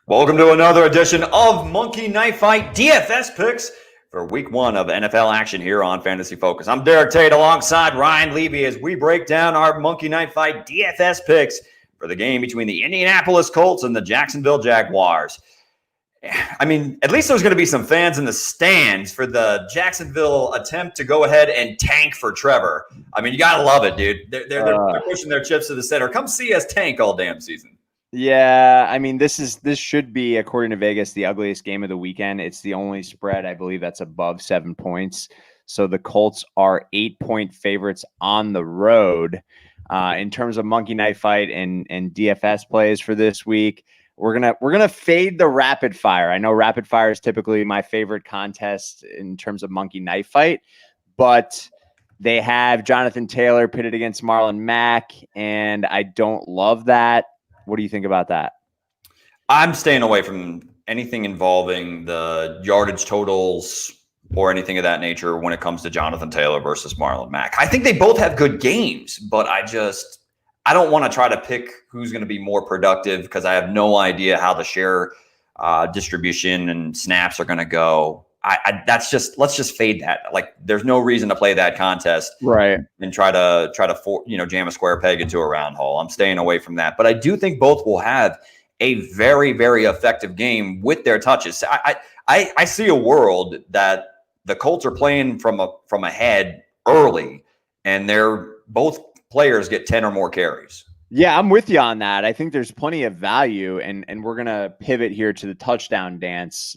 Welcome to another edition of Monkey Knife Fight DFS picks for week one of NFL action here on Fantasy Focus. I'm Derek Tate alongside Ryan Levy as we break down our Monkey Knife Fight DFS picks for the game between the Indianapolis Colts and the Jacksonville Jaguars. I mean, at least there's going to be some fans in the stands for the Jacksonville attempt to go ahead and tank for Trevor. I mean, you got to love it, dude. They're pushing their chips to the center. Come see us tank all damn season. Yeah, I mean, this should be, according to Vegas, the ugliest game of the weekend. It's the only spread, I believe, that's above 7 points. So the Colts are 8-point favorites on the road. In terms of Monkey Knife Fight and DFS plays for this week, we're gonna fade the rapid fire. I know rapid fire is typically my favorite contest in terms of Monkey Knife Fight, but they have Jonathan Taylor pitted against Marlon Mack, and I don't love that. What do you think about that? I'm staying away from anything involving the yardage totals or anything of that nature when it comes to Jonathan Taylor versus Marlon Mack. I think they both have good games, but I don't want to try to pick who's going to be more productive because I have no idea how the share distribution and snaps are going to go. Let's just fade that. Like, there's no reason to play that contest, right? And try to jam a square peg into a round hole. I'm staying away from that. But I do think both will have a very, very effective game with their touches. I see a world that the Colts are playing from ahead early, and both players get 10 or more carries. Yeah, I'm with you on that. I think there's plenty of value, and we're gonna pivot here to the touchdown dance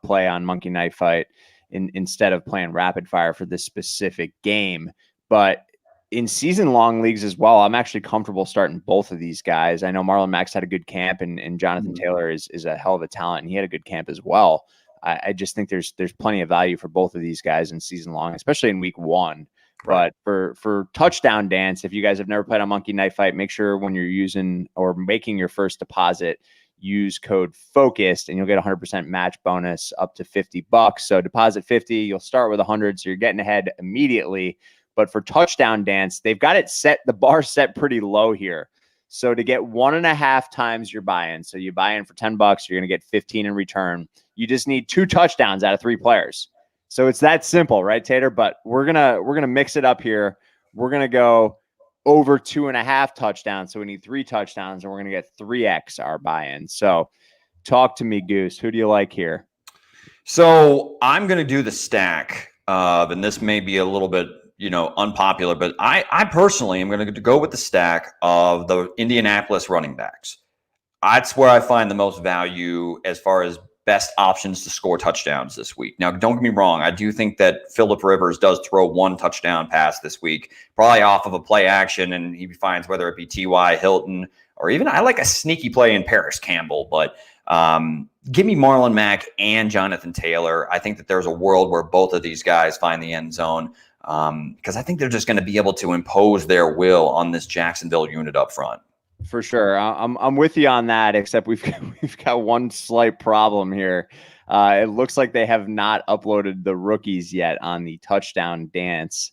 play on Monkey Knife Fight instead of playing rapid fire for this specific game. But in season long leagues as well, I'm actually comfortable starting both of these guys. I know Marlon Mack's had a good camp, and Jonathan Taylor is a hell of a talent, and he had a good camp as well. I just think there's plenty of value for both of these guys in season long, especially in week one. But for touchdown dance, if you guys have never played on Monkey Knife Fight, make sure when you're using or making your first deposit, use code FOCUSED and you'll get 100% match bonus up to $50. So deposit 50, you'll start with 100. So you're getting ahead immediately. But for touchdown dance, they've got it set, the bar set pretty low here. So to get 1.5 times your buy-in, so you buy in for $10, you're going to get 15 in return. You just need 2 touchdowns out of 3 players. So it's that simple, right, Tater? But we're gonna mix it up here. We're gonna go over 2.5 touchdowns. So we need 3 touchdowns, and we're gonna get 3x our buy-in. So talk to me, Goose. Who do you like here? So I'm gonna do the stack of, and this may be a little bit unpopular, but I personally am gonna go with the stack of the Indianapolis running backs. That's where I find the most value as far as best options to score touchdowns this week. Now, don't get me wrong. I do think that Phillip Rivers does throw 1 touchdown pass this week, probably off of a play action, and he finds whether it be T.Y. Hilton or even I like a sneaky play in Paris Campbell. But give me Marlon Mack and Jonathan Taylor. I think that there's a world where both of these guys find the end zone because I think they're just going to be able to impose their will on this Jacksonville unit up front. For sure. I'm with you on that, except we've got one slight problem here. It looks like they have not uploaded the rookies yet on the touchdown dance.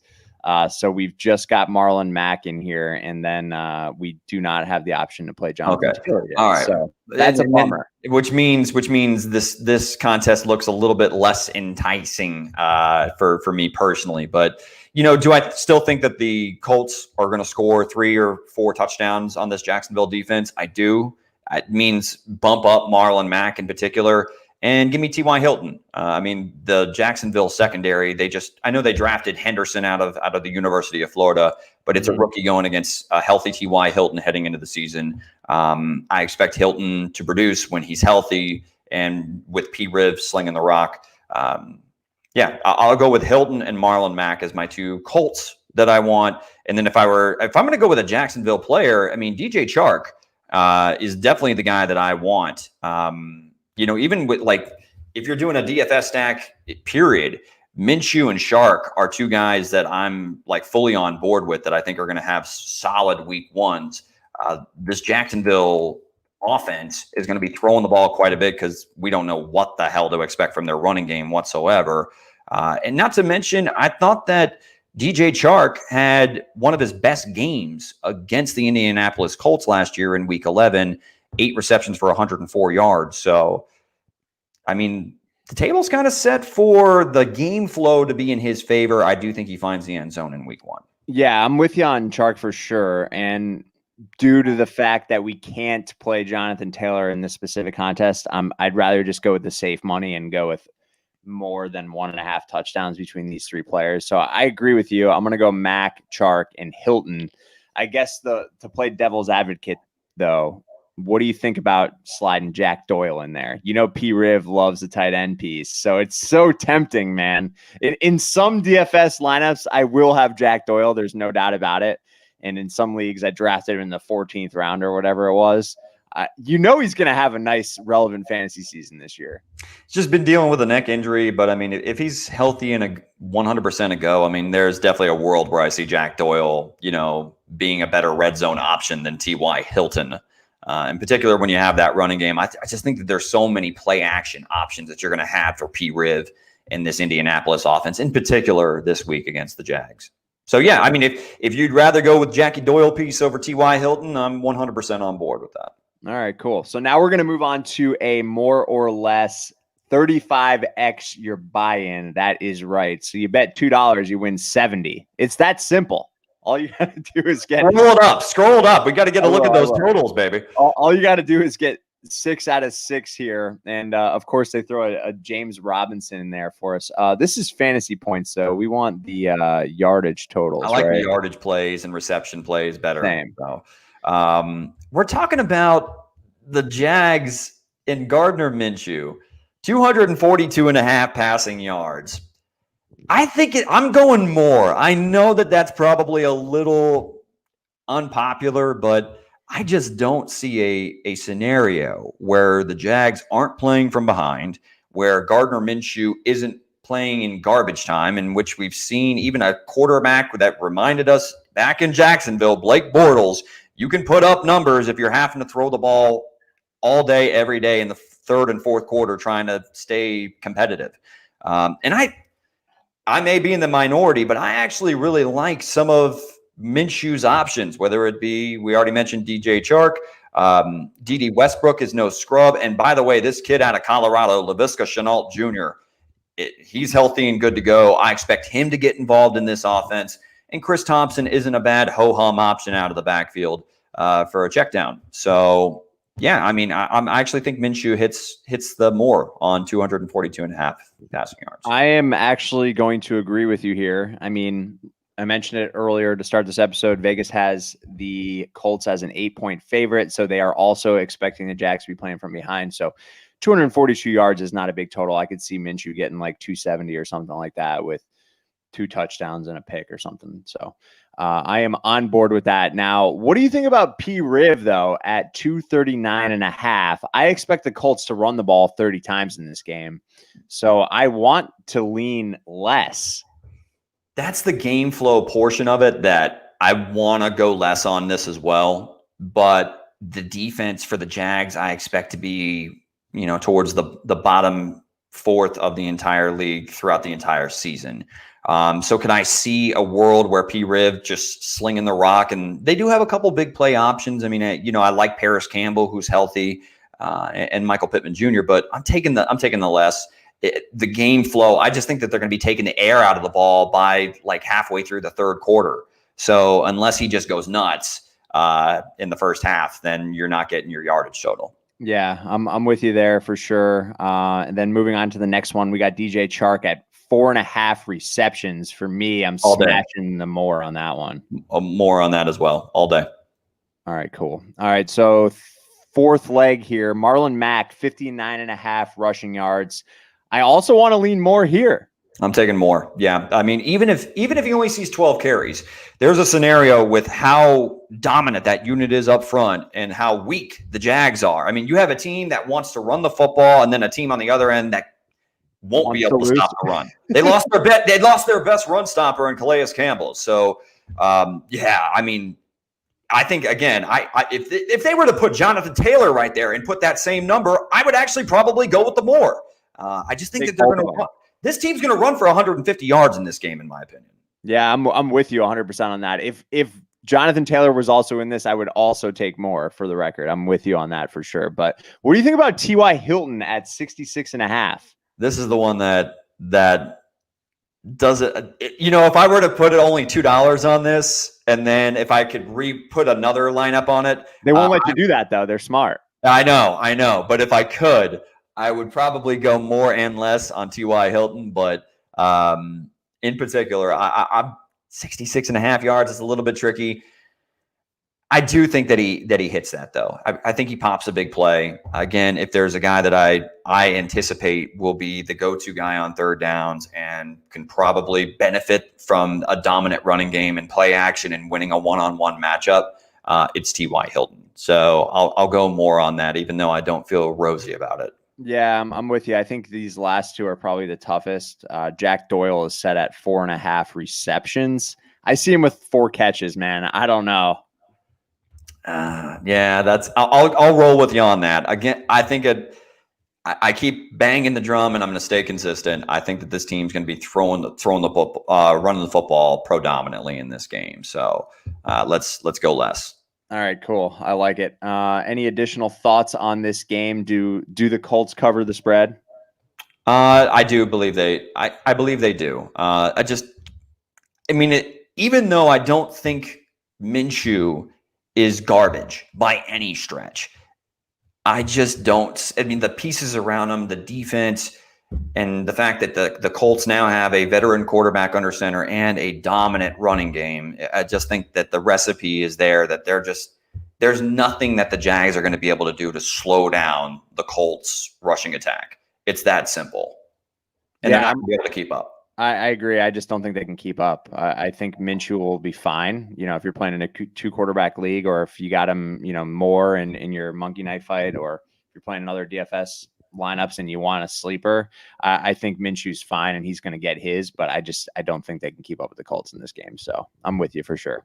So we've just got Marlon Mack in here, and then we do not have the option to play Jonathan Taylor yet. All right. So that's a bummer. Which means this contest looks a little bit less enticing for me personally. But do I still think that the Colts are going to score 3 or 4 touchdowns on this Jacksonville defense? I do. It means bump up Marlon Mack in particular and give me T.Y. Hilton. I mean, the Jacksonville secondary, I know they drafted Henderson out of the University of Florida, but it's a rookie going against a healthy T.Y. Hilton heading into the season. I expect Hilton to produce when he's healthy and with P. Riv slinging the rock. Yeah, I'll go with Hilton and Marlon Mack as my 2 Colts that I want. And then if I'm going to go with a Jacksonville player, I mean, DJ Chark is definitely the guy that I want. Even with if you're doing a DFS stack, period, Minshew and Chark are 2 guys that I'm fully on board with that I think are going to have solid week ones. This Jacksonville offense is going to be throwing the ball quite a bit because we don't know what the hell to expect from their running game whatsoever. And not to mention, I thought that DJ Chark had one of his best games against the Indianapolis Colts last year in Week 11, 8 receptions for 104 yards. So, I mean, the table's kind of set for the game flow to be in his favor. I do think he finds the end zone in week 1. Yeah, I'm with you on Chark for sure. And due to the fact that we can't play Jonathan Taylor in this specific contest, I'd rather just go with the safe money and go with more than 1.5 touchdowns between these 3 players. So I agree with you. I'm going to go Mack, Chark, and Hilton. I guess to play devil's advocate, though, what do you think about sliding Jack Doyle in there? You know, P. Riv loves the tight end piece, so it's so tempting, man. In some DFS lineups, I will have Jack Doyle. There's no doubt about it. And in some leagues, I drafted him in the 14th round or whatever it was. You know he's going to have a nice, relevant fantasy season this year. He's just been dealing with a neck injury, but I mean, if he's healthy and a 100% a go, I mean, there's definitely a world where I see Jack Doyle, you know, being a better red zone option than T.Y. Hilton. In particular, when you have that running game, I just think that there's so many play action options that you're going to have for P. Riv in this Indianapolis offense, in particular this week against the Jags. So, yeah, I mean, if you'd rather go with Jackie Doyle piece over T.Y. Hilton, I'm 100% on board with that. All right, cool. So now we're going to move on to a more or less 35x your buy-in. That is right. So you bet $2, you win 70. It's that simple. All you got to do is get scroll it up. We got to get a look at those totals, baby. All you got to do is get 6 out of 6 here. And of course, they throw a James Robinson in there for us. This is fantasy points, so we want the yardage totals. I like the yardage plays and reception plays better. Same. So, we're talking about the Jags and Gardner Minshew, 242.5 passing yards. I think I'm going more. I know that that's probably a little unpopular, but I just don't see a scenario where the Jags aren't playing from behind, where Gardner Minshew isn't playing in garbage time, in which we've seen even a quarterback that reminded us back in Jacksonville, Blake Bortles, you can put up numbers if you're having to throw the ball all day, every day in the third and fourth quarter trying to stay competitive. And I may be in the minority, but I actually really like some of Minshew's options, whether it be, we already mentioned DJ Chark, D.D. Westbrook is no scrub. And by the way, this kid out of Colorado, Laviska Shenault Jr., he's healthy and good to go. I expect him to get involved in this offense. And Chris Thompson isn't a bad ho-hum option out of the backfield for a check down. So, yeah, I mean, I actually think Minshew hits the more on 242.5 passing yards. I am actually going to agree with you here. I mean, I mentioned it earlier to start this episode. Vegas has the Colts as an 8-point favorite, so they are also expecting the Jags to be playing from behind. So 242 yards is not a big total. I could see Minshew getting like 270 or something like that with 2 touchdowns and a pick or something. So I am on board with that. Now, what do you think about P. Riv, though, at 239.5? I expect the Colts to run the ball 30 times in this game. So I want to lean less. That's the game flow portion of it that I want to go less on this as well. But the defense for the Jags, I expect to be, towards the bottom fourth of the entire league throughout the entire season. So can I see a world where P. Riv just slinging the rock? And they do have a couple big play options. I mean, I like Paris Campbell, who's healthy, and Michael Pittman Jr., but I'm taking the less. The game flow, I just think that they're going to be taking the air out of the ball by like halfway through the third quarter. So unless he just goes nuts in the first half, then you're not getting your yardage total. Yeah, I'm with you there for sure. And then moving on to the next one, we got DJ Chark at 4.5 receptions. For me, I'm smashing the more on that one. More on that as well, all day. All right, cool. All right, so fourth leg here, Marlon Mack, 59.5 rushing yards. I also want to lean more here. I'm taking more. Yeah. I mean, even if he only sees 12 carries, there's a scenario with how dominant that unit is up front and how weak the Jags are. I mean, you have a team that wants to run the football and then a team on the other end that won't be able to stop the run. They lost their best run stopper in Calais Campbell. So, yeah, I mean, I think, again, if they were to put Jonathan Taylor right there and put that same number, I would actually probably go with the more. I just think that they're going to run. This team's going to run for 150 yards in this game, in my opinion. Yeah, I'm with you 100% on that. If Jonathan Taylor was also in this. I would also take more, for the record. I'm with you on that for sure. But what do you think about T.Y. Hilton at 66.5? This is the one that does it. If I were to put only $2 on this, and then if I could put another lineup on it, they won't let you do that though. They're smart. I know. But if I could, I would probably go more and less on T.Y. Hilton. But in particular, I'm 66.5 yards is a little bit tricky. I do think that he hits that though. I think he pops a big play. Again, if there's a guy that I anticipate will be the go-to guy on third downs and can probably benefit from a dominant running game and play action and winning a one-on-one matchup, it's T.Y. Hilton. So I'll go more on that, even though I don't feel rosy about it. Yeah, I'm with you. I think these last two are probably the toughest. Jack Doyle is set at 4.5 receptions. I see him with 4 catches, man. I don't know. Yeah, I'll roll with you on that. Again, I think I keep banging the drum, and I'm going to stay consistent. I think that this team's going to be running the football predominantly in this game. So let's go less. All right, cool. I like it. Any additional thoughts on this game? Do the Colts cover the spread? I do believe I believe they do. Even though I don't think Minshew is garbage by any stretch, I just don't. I mean, the pieces around him, the defense, and the fact that the Colts now have a veteran quarterback under center and a dominant running game, I just think that the recipe is there, that there's nothing that the Jags are going to be able to do to slow down the Colts rushing attack. It's that simple. And they're not going to be able to keep up. I agree. I just don't think they can keep up. I think Minshew will be fine. If you're playing in a 2-quarterback league, or if you got him, more in your monkey knife fight, or if you're playing another DFS lineups and you want a sleeper, I think Minshew's fine and he's going to get his, but I don't think they can keep up with the Colts in this game. So I'm with you for sure.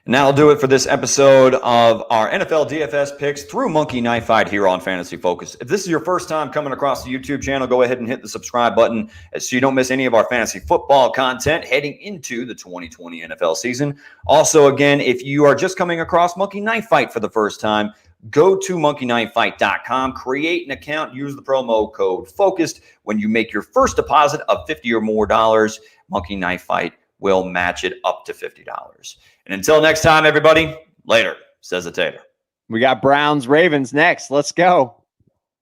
And that'll do it for this episode of our NFL DFS picks through Monkey Knife Fight here on Fantasy Focus. If this is your first time coming across the YouTube channel, go ahead and hit the subscribe button so you don't miss any of our fantasy football content heading into the 2020 NFL season. Also, again, if you are just coming across Monkey Knife Fight for the first time, go to monkeyknifefight.com, create an account, use the promo code FOCUSED. When you make your first deposit of $50 or more, Monkey Knife Fight will match it up to $50. And until next time, everybody, later, says the Tater. We got Browns Ravens next. Let's go.